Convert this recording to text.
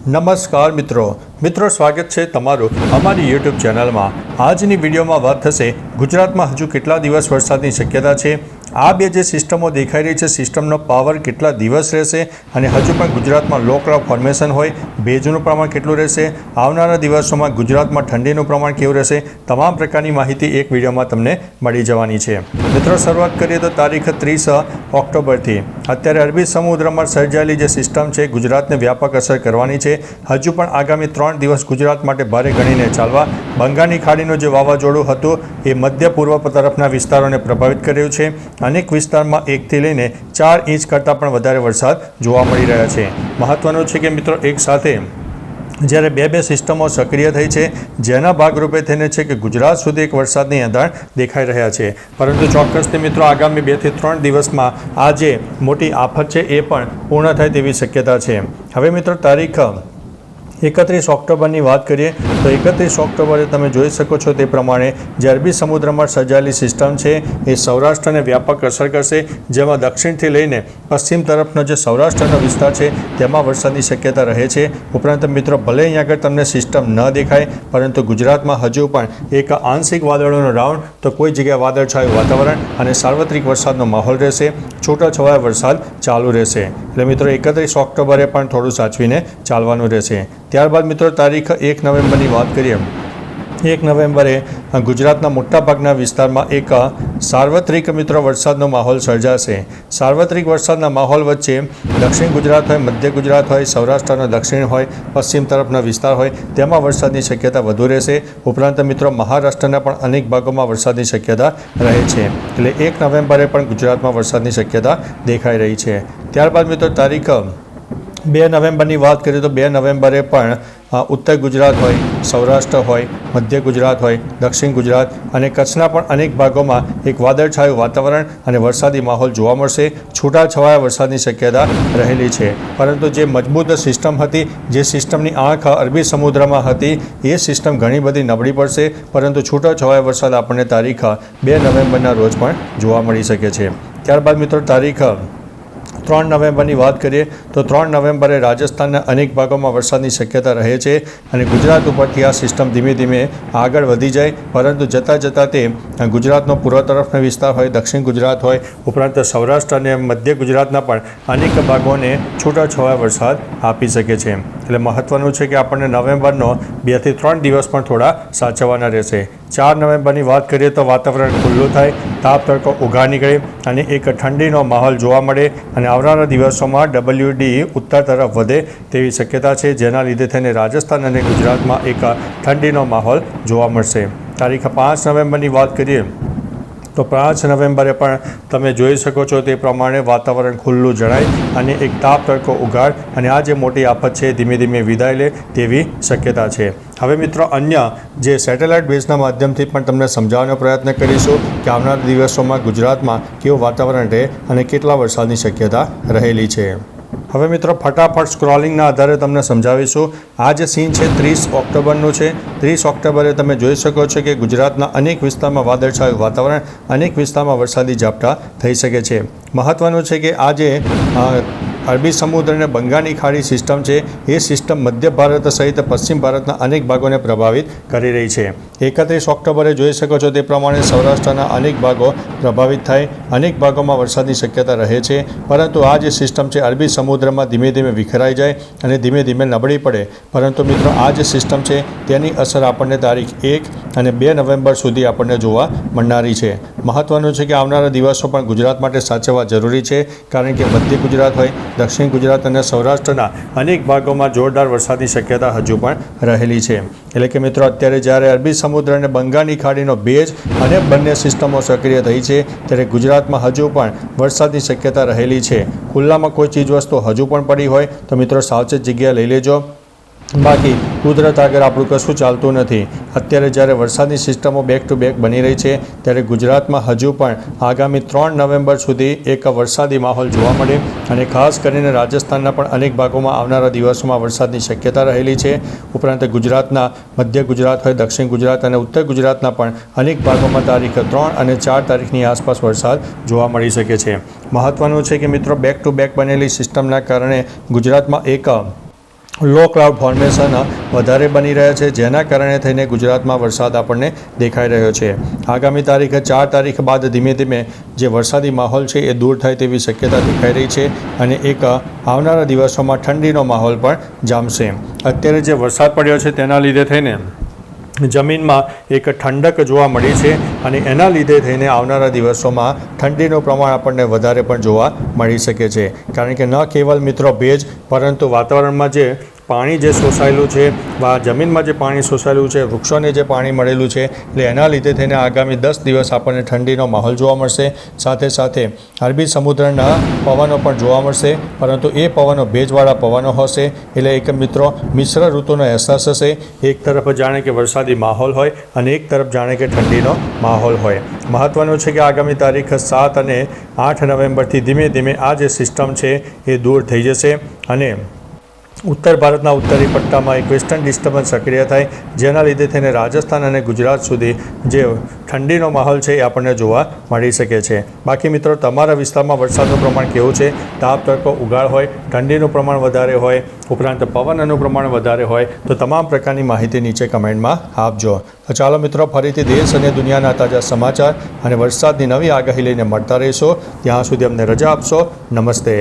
નમસ્કાર મિત્રો સ્વાગત છે તમારું અમારી યુટ્યુબ ચેનલમાં। આજની વિડીયોમાં વાત થશે ગુજરાતમાં હજુ કેટલા દિવસ વરસાદની શક્યતા છે, આ બે જે સિસ્ટમો દેખાઈ રહી છે સિસ્ટમનો પાવર કેટલા દિવસ રહેશે અને હજુ પણ ગુજરાતમાં લો ક્લાઉડ ફોર્મેશન હોય, ભેજનું પ્રમાણ કેટલું રહેશે, આવનારા દિવસોમાં ગુજરાતમાં ઠંડીનું પ્રમાણ કેવું રહેશે, તમામ પ્રકારની માહિતી એક વિડીયોમાં તમને મળી જવાની છે। મિત્રો શરૂઆત કરીએ તો તારીખ 30 ઓક્ટોબરથી અત્યારે અરબી સમુદ્રમાં સર્જાયેલી જે સિસ્ટમ છે ગુજરાતને વ્યાપક અસર કરવાની છે। હજુ પણ આગામી 3 દિવસ ગુજરાત માટે ભારે ગણીને ચાલવા। બંગાળની ખાડીનું જે વાવાઝોડું હતું એ મધ્ય પૂર્વ તરફના વિસ્તારોને પ્રભાવિત કર્યું છે। અનેક વિસ્તારમાં 1 થી લઈને 4 ઇંચ કરતાં પણ વધારે વરસાદ જોવા મળી રહ્યા છે। મહત્વનું છે કે મિત્રો એક સાથે જ્યારે બે સિસ્ટમો સક્રિય થઈ છે જેના ભાગરૂપે થઈને છે કે ગુજરાત સુધી એક વરસાદની અંધાણ દેખાઈ રહ્યા છે, પરંતુ ચોક્કસથી મિત્રો આગામી 2 થી 3 દિવસમાં આ જે મોટી આફત છે એ પણ પૂર્ણ થાય તેવી શક્યતા છે। હવે મિત્રો તારીખ 31 ઓક્ટોબરની વાત કરીએ તો 31 ઓક્ટોબરે તમે જોઈ શકો છો તે પ્રમાણે જે અરબી સમુદ્રમાં સર્જાયેલી સિસ્ટમ છે એ સૌરાષ્ટ્રને વ્યાપક અસર કરશે, જેમાં દક્ષિણથી લઈને પશ્ચિમ તરફનો જે સૌરાષ્ટ્રનો વિસ્તાર છે તેમાં વરસાદની શક્યતા રહે છે। ઉપરાંત મિત્રો ભલે અહીં આગળ તમને સિસ્ટમ ન દેખાય, પરંતુ ગુજરાતમાં હજુ પણ એક આંશિક વાદળોનો રાઉન્ડ તો કોઈ જગ્યાએ વાદળછાયું વાતાવરણ અને સાર્વત્રિક વરસાદનો માહોલ રહેશે, છૂટાછવાયા વરસાદ ચાલુ રહેશે। એટલે મિત્રો 31 ઓક્ટોબરે પણ થોડું સાચવીને ચાલવાનું રહેશે। ત્યારબાદ મિત્રો તારીખ 1 નવેમ્બરની વાત કરીએ, 1 નવેમ્બરે ગુજરાતના મોટાભાગના વિસ્તારમાં એક સાર્વત્રિક મિત્રો વરસાદનો માહોલ સર્જાશે। સાર્વત્રિક વરસાદના માહોલ વચ્ચે દક્ષિણ ગુજરાત હોય, મધ્ય ગુજરાત હોય, સૌરાષ્ટ્રનો દક્ષિણ હોય, પશ્ચિમ તરફના વિસ્તાર હોય તેમાં વરસાદની શક્યતા વધુ રહેશે। ઉપરાંત મિત્રો મહારાષ્ટ્રના પણ અનેક ભાગોમાં વરસાદની શક્યતા રહે છે, એટલે 1 નવેમ્બરે પણ ગુજરાતમાં વરસાદની શક્યતા દેખાઈ રહી છે। ત્યારબાદ મિત્રો તારીખ 2 નવેમ્બરની વાત કરીએ તો 2 નવેમ્બરે પણ ઉત્તર ગુજરાત હોય, સૌરાષ્ટ્ર હોય, મધ્ય ગુજરાત હોય, દક્ષિણ ગુજરાત અને કચ્છના પણ અનેક ભાગોમાં એક વાદળછાયું વાતાવરણ અને વરસાદી માહોલ જોવા મળશે। છૂટાછવાયા વરસાદની શક્યતા રહેલી છે, પરંતુ જે મજબૂત સિસ્ટમ હતી, જે સિસ્ટમની આંખ અરબી સમુદ્રમાં હતી, એ સિસ્ટમ ઘણી બધી નબળી પડશે, પરંતુ છૂટાછવાયા વરસાદ આપણને તારીખ 2 નવેમ્બરના રોજ પણ જોવા મળી શકે છે। ત્યારબાદ મિત્રો તારીખ 3 નવેમ્બરની વાત કરીએ તો 3 નવેમ્બરે રાજસ્થાનના અનેક ભાગોમાં વરસાદની શક્યતા રહે છે અને ગુજરાત ઉપરથી આ સિસ્ટમ ધીમે ધીમે આગળ વધી જાય, પરંતુ જતાં તે ગુજરાતનો પૂર્વ તરફનો વિસ્તાર હોય, દક્ષિણ ગુજરાત હોય, ઉપરાંત સૌરાષ્ટ્ર અને મધ્ય ગુજરાતના પણ અનેક ભાગોને છૂટાછવાયા વરસાદ આપી શકે છે। એટલે મહત્ત્વનું છે કે આપણને નવેમ્બરનો 2 થી 3 દિવસ પણ થોડા સાચવવાના રહેશે। 4 નવેમ્બરની વાત કરીએ તો વાતાવરણ ખુલ્લું થાય, તાપ તડકો ઉઘાડ નીકળે અને એક ઠંડીનો માહોલ જોવા મળે અને આવનારા દિવસોમાં WD ઉત્તર તરફ વધે તેવી શક્યતા છે, જેના લીધે થઈને રાજસ્થાન અને ગુજરાતમાં એક ઠંડીનો માહોલ જોવા મળશે। તારીખ 5 નવેમ્બરની વાત કરીએ તો 5 નવેમ્બરે પણ તમે જોઈ શકો છો તે પ્રમાણે વાતાવરણ ખુલ્લું જણાય અને એક તાપ તડકો ઉઘાડ અને આ જે મોટી આફત છે ધીમે ધીમે વિદાય લે તેવી શક્યતા છે। હવે મિત્રો અન્ય જે સેટેલાઇટ બેઝના માધ્યમથી પણ તમને સમજાવવાનો પ્રયત્ન કરીશું કે આવનારા દિવસોમાં ગુજરાતમાં કેવું વાતાવરણ રહે અને કેટલા વરસાદની શક્યતા રહેલી છે। હવે મિત્રો ફટાફટ સ્ક્રોલિંગના આધારે તમને સમજાવીશું। આ જે સીન છે 30 ઓક્ટોબરનું છે। 30 ઓક્ટોબરે તમે જોઈ શકો છો કે ગુજરાતના અનેક વિસ્તારમાં વાદળછાયું વાતાવરણ, અનેક વિસ્તારમાં વરસાદી ઝાપટા થઈ શકે છે। મહત્ત્વનું છે કે આ જે અરબી સમુદ્ર અને બંગાળની ખાડી સિસ્ટમ છે એ સિસ્ટમ મધ્ય ભારત સહિત પશ્ચિમ ભારતના અનેક ભાગોને પ્રભાવિત કરી રહી છે। 31 ઓક્ટોબરે જોઈ શકો છો તે પ્રમાણે સૌરાષ્ટ્રના અનેક ભાગો પ્રભાવિત થાય, અનેક ભાગોમાં વરસાદની શક્યતા રહે છે, પરંતુ આ જે સિસ્ટમ છે અરબી સમુદ્રમાં ધીમે ધીમે વિખરાઈ જાય અને ધીમે ધીમે નબળી પડે, પરંતુ મિત્રો આ જે સિસ્ટમ છે તેની અસર આપણને તારીખ 1 અને 2 નવેમ્બર સુધી આપણને જોવા મળનારી છે। મહત્ત્વનું છે કે આવનારા દિવસો પણ ગુજરાત માટે સાચવવા જરૂરી છે, કારણ કે મધ્ય ગુજરાત હોય, દક્ષિણ ગુજરાત અને સૌરાષ્ટ્રના અનેક ભાગોમાં જોરદાર વરસાદની શક્યતા હજુ પણ રહેલી છે। એટલે કે મિત્રો અત્યારે જ્યારે અરબી સમુદ્ર અને બંગાળની ખાડીનો ભેજ અને બંને સિસ્ટમો સક્રિય થઈ છે ત્યારે ગુજરાતમાં હજુ પણ વરસાદની શક્યતા રહેલી છે। ખુલ્લામાં કોઈ ચીજવસ્તુ હજુ પણ પડી હોય તો મિત્રો સાવચેત જગ્યા લઈ લેજો, બાકી કુદરત આગળ આપણું કશું ચાલતું નથી। અત્યારે જ્યારે વરસાદની સિસ્ટમો બેક ટુ બેક બની રહી છે ત્યારે ગુજરાતમાં હજુ પણ આગામી 3 નવેમ્બર સુધી એક વરસાદી માહોલ જોવા મળે અને ખાસ કરીને રાજસ્થાનના પણ અનેક ભાગોમાં આવનારા દિવસોમાં વરસાદની શક્યતા રહેલી છે। ઉપરાંત ગુજરાતના મધ્ય ગુજરાત હોય, દક્ષિણ ગુજરાત અને ઉત્તર ગુજરાતના પણ અનેક ભાગોમાં તારીખ 3 અને 4 તારીખની આસપાસ વરસાદ જોવા મળી શકે છે। મહત્ત્વનું છે કે મિત્રો બેક ટુ બેક બનેલી સિસ્ટમના કારણે ગુજરાતમાં એક લો ક્લાઉડ ફોર્મેશન વધારે બની રહ્યા છે, જેના કારણે થઈને ગુજરાતમાં વરસાદ આપણને દેખાઈ રહ્યો છે. આગામી તારીખ 4 તારીખ બાદ ધીમે ધીમે જે વરસાદી માહોલ છે એ દૂર થાય તેવી શક્યતા દેખાઈ રહી છે અને એક આવનારા દિવસોમાં ઠંડીનો માહોલ પણ જામશે. અત્યારે જે વરસાદ પડ્યો છે તેના લીધે થઈને જમીનમાં એક ઠંડક જોવા મળી છે અને એના લીધે થઈને આવનારા દિવસોમાં ઠંડીનું પ્રમાણ આપણને વધારે પણ જોવા મળી શકે છે. કારણ કે ન કેવલ મિત્રો ભેજ, પરંતુ વાતાવરણમાં જે પાણી જે શોષાયેલું છે, જમીનમાં જે પાણી શોષાયેલું છે, વૃક્ષોને જે પાણી મળેલું છે, એટલે એના લીધે થઈને આગામી 10 દિવસ આપણને ઠંડીનો માહોલ જોવા મળશે. સાથે સાથે અરબી સમુદ્રના પવનો પણ જોવા મળશે, પરંતુ એ પવનો ભેજવાળા પવનો હશે, એટલે એક મિત્રો મિશ્ર ઋતુનો અહેસાસ હશે. એક તરફ જાણે કે વરસાદી માહોલ હોય અને એક તરફ જાણે કે ઠંડીનો માહોલ હોય. મહત્ત્વનું છે કે આગામી તારીખ 7 અને 8 નવેમ્બરથી ધીમે ધીમે આ જે સિસ્ટમ છે એ દૂર થઈ જશે અને ઉત્તર ભારતના ઉત્તરી પટ્ટામાં એક વેસ્ટર્ન ડિસ્ટર્બન્સ સક્રિય થાય, જેના લીધે થઈને રાજસ્થાન અને ગુજરાત સુધી જે ઠંડીનો માહોલ છે એ આપણને જોવા મળી શકે છે. બાકી મિત્રો, તમારા વિસ્તારમાં વરસાદનું પ્રમાણ કેવું છે? તાપ, તડકો, ઉગાડ હોય, ઠંડીનું પ્રમાણ વધારે હોય, ઉપરાંત પવનનું પ્રમાણ વધારે હોય, તો તમામ પ્રકારની માહિતી નીચે કમેન્ટમાં આપજો. તો ચાલો મિત્રો, ફરીથી દેશ અને દુનિયાના તાજા સમાચાર અને વરસાદની નવી આગાહી લઈને મળતા રહીશો. ત્યાં સુધી અમને રજા આપશો. નમસ્તે.